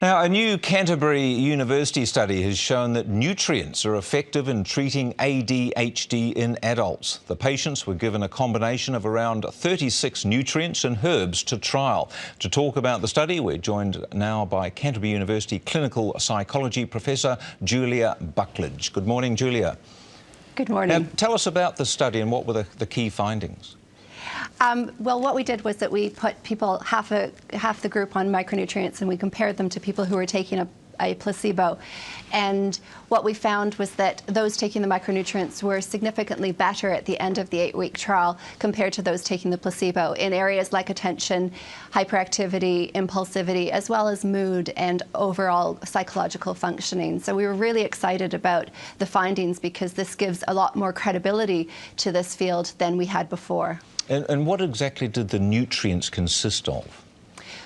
Now, a new Canterbury University study has shown that nutrients are effective in treating ADHD in adults. The patients were given a combination of around 36 nutrients and herbs to trial. To talk about the study, we're joined now by Canterbury University clinical psychology professor Julia Buckledge. Good morning, Julia. Good morning. Now, tell us about the study and what were the key findings. Well, what we did was that we put people, half the group on micronutrients, and we compared them to people who were taking a placebo. And what we found was that those taking the micronutrients were significantly better at the end of the 8-week trial compared to those taking the placebo in areas like attention, hyperactivity, impulsivity, as well as mood and overall psychological functioning. So we were really excited about the findings because this gives a lot more credibility to this field than we had before. And what exactly did the nutrients consist of?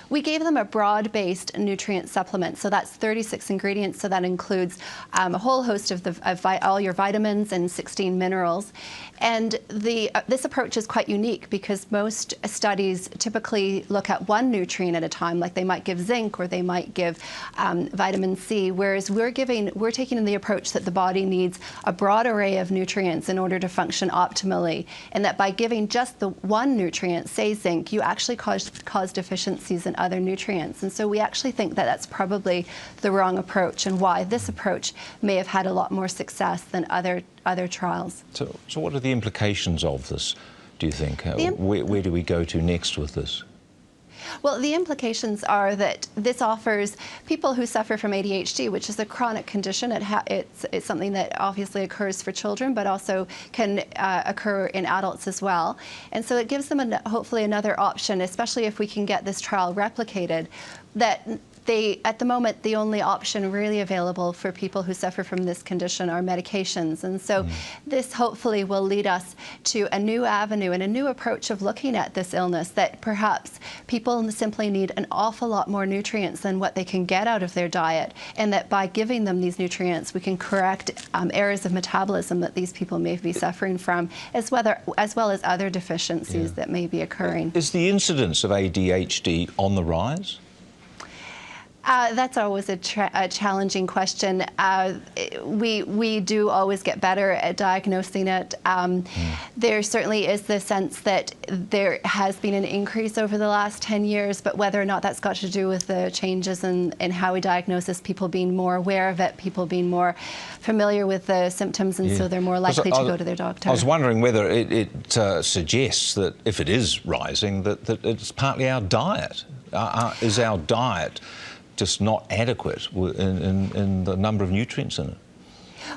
We gave them a broad-based nutrient supplement, so that's 36 ingredients, so that includes a whole host of all your vitamins and 16 minerals. And this approach is quite unique because most studies typically look at one nutrient at a time, like they might give zinc or they might give vitamin C, whereas we're taking the approach that the body needs a broad array of nutrients in order to function optimally, and that by giving just the one nutrient, say zinc, you actually cause deficiencies in other nutrients. And so we actually think that that's probably the wrong approach, and why this approach may have had a lot more success than other trials. So what are the implications of this, do you think? Where do we go to next with this? Well, the implications are that this offers people who suffer from ADHD, which is a chronic condition. It's something that obviously occurs for children, but also can occur in adults as well. And so it gives them hopefully another option, especially if we can get this trial replicated, that at the moment, the only option really available for people who suffer from this condition are medications. And so this hopefully will lead us to a new avenue and a new approach of looking at this illness, that perhaps people simply need an awful lot more nutrients than what they can get out of their diet, and that by giving them these nutrients, we can correct errors of metabolism that these people may be suffering from, as well as other deficiencies that may be occurring. Is the incidence of ADHD on the rise? That's always a challenging question. We do always get better at diagnosing it. There certainly is the sense that there has been an increase over the last 10 years, but whether or not that's got to do with the changes in how we diagnose this, people being more aware of it, people being more familiar with the symptoms, and so they're more likely to go to their doctor. I was wondering whether it suggests that if it is rising, that it's partly our diet. Is our diet just not adequate in the number of nutrients in it?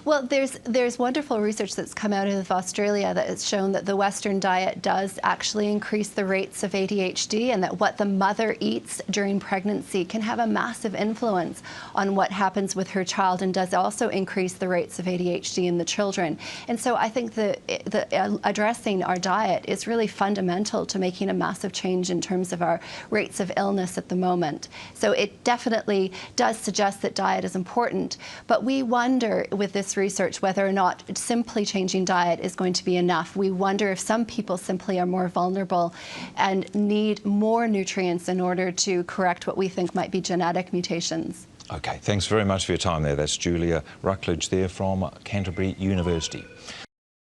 Well, there's wonderful research that's come out of Australia that has shown that the Western diet does actually increase the rates of ADHD, and that what the mother eats during pregnancy can have a massive influence on what happens with her child, and does also increase the rates of ADHD in the children. And so I think that addressing our diet is really fundamental to making a massive change in terms of our rates of illness at the moment. So it definitely does suggest that diet is important, but we wonder with this research whether or not simply changing diet is going to be enough. We wonder if some people simply are more vulnerable and need more nutrients in order to correct what we think might be genetic mutations. Okay, thanks very much for your time there. That's Julia Buckledge there from Canterbury University.